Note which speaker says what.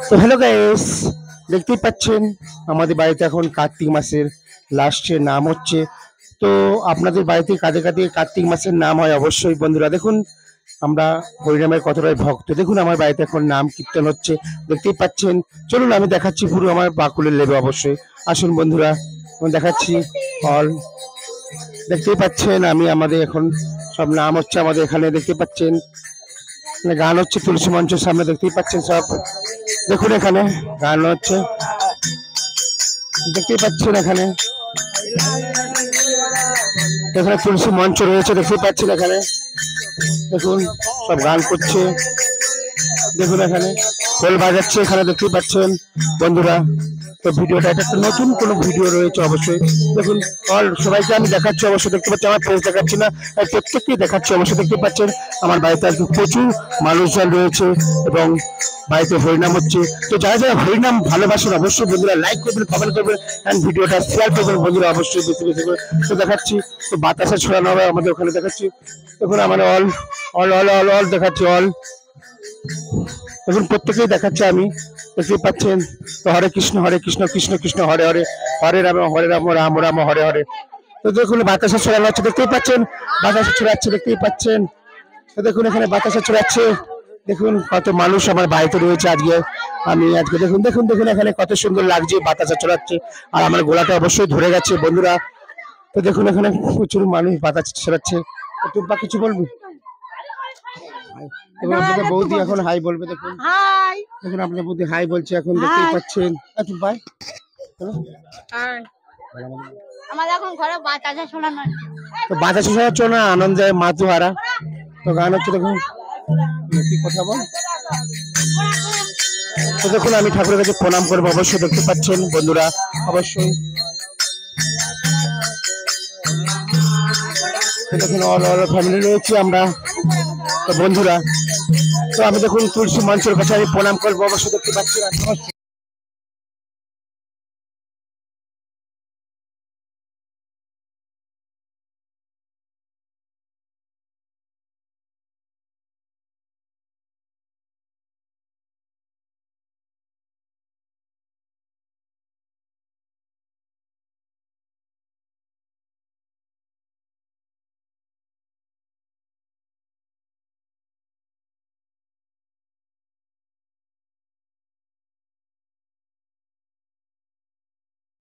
Speaker 1: তো hello guys, দেখতেই পাচ্ছেন আমাদের বাড়িতে এখন কার্তিক মাসের লাস্টের নাম হচ্ছে। তো আপনাদের বাড়িতে কাঁধে কাঁধে কার্তিক মাসের নাম হয় অবশ্যই বন্ধুরা। দেখুন আমরা হরিনামের কতটাই ভক্ত। দেখুন আমার বাড়িতে এখন নাম কীর্তন হচ্ছে, দেখতেই পাচ্ছেন। চলুন আমি দেখাচ্ছি পুরো আমার বাকুলের লেবে অবশ্যই। আসুন বন্ধুরা, আমি দেখাচ্ছি অল। দেখতেই পাচ্ছেন আমি আমাদের এখন সব নাম হচ্ছে আমাদের এখানে, দেখতে পাচ্ছেন গান হচ্ছে তুলসী মঞ্চের সামনে, দেখতেই পাচ্ছেন সব। দেখুন এখানে গান হচ্ছে, দেখতেই পাচ্ছেন এখানে এখানে তুলসী মঞ্চ রয়েছে, দেখতেই পাচ্ছেন এখানে। দেখুন সব গান করছে, দেখুন এখানে খোল বাজাচ্ছে এখানে, দেখতেই পাচ্ছেন বন্ধুরা। তো ভিডিওটা এটা একটা নতুন কোনো ভিডিও রয়েছে অবশ্যই। দেখুন অল সবাইকে আমি দেখাচ্ছি অবশ্যই, দেখতে পাচ্ছি আমার ফেস দেখাচ্ছি না, প্রত্যেককেই দেখাচ্ছি অবশ্যই। দেখতে পাচ্ছেন আমার বাড়িতে আজকে প্রচুর মানুষজন রয়েছে এবং বাড়িতে হরিনাম হচ্ছে। তো যারা যারা হরিনাম ভালোবাসেন অবশ্যই বন্ধুরা লাইক করবেন, কমেন্ট করবেন অ্যান্ড ভিডিওটা শেয়ার করবেন বন্ধুরা অবশ্যই বেশি বেশি করে। তো দেখাচ্ছি তো বাতাসে ছড়ানো হবে আমাদের ওখানে, দেখাচ্ছি। দেখুন আমার all all all all all দেখাচ্ছি অল। দেখুন প্রত্যেকেই দেখাচ্ছে আমি, দেখতে পাচ্ছেন। তো হরে কৃষ্ণ কৃষ্ণ কৃষ্ণ হরে হরে, হরে রাম রাম রাম হরে হরে। তো দেখুন বাতাসে ছড়ানো হচ্ছে, দেখতেই পাচ্ছেন বাতাসে ছড়াচ্ছে, দেখতেই পাচ্ছেন। তো দেখুন এখানে বাতাসে ছড়াচ্ছে, দেখুন কত মানুষ আমার বাড়িতে রয়েছে আজকে। আমি আজকে দেখুন দেখুন দেখুন এখানে কত সুন্দর লাগছে, বাতাসে ছড়াচ্ছে আর আমার গোলাটা অবশ্যই ধরে গেছে বন্ধুরা। তো দেখুন এখানে প্রচুর মানুষ বাতাস ছড়াচ্ছে। টুম্পা কিছু বলবি? এবং আপনাদের বৌদি এখন হাই বলবে, দেখুন
Speaker 2: হাই।
Speaker 1: দেখুন আপনার বৌদি হাই বলছে এখন, দেখতেই পাচ্ছেন। আচ্ছা বাই।
Speaker 2: আমাদের এখন ঘরে বাতাসে শোনানো
Speaker 1: তো বাতাসে শোনাচ্ছ না আনন্দে মাতুহারা। তো গান হচ্ছে, দেখুন কি কথা বল। তো দেখুন আমি ঠাকুরের কাছে প্রণাম করবো অবশ্যই, দেখতে পাচ্ছেন বন্ধুরা অবশ্যই। দেখুন অল অল ফ্যামিলি রয়েছে আমরা তো বন্ধুরা। তো আমি দেখুন তুলসী মঞ্চের কাছে আমি প্রণাম করবো অবশ্যই, দেখতে পাচ্ছি।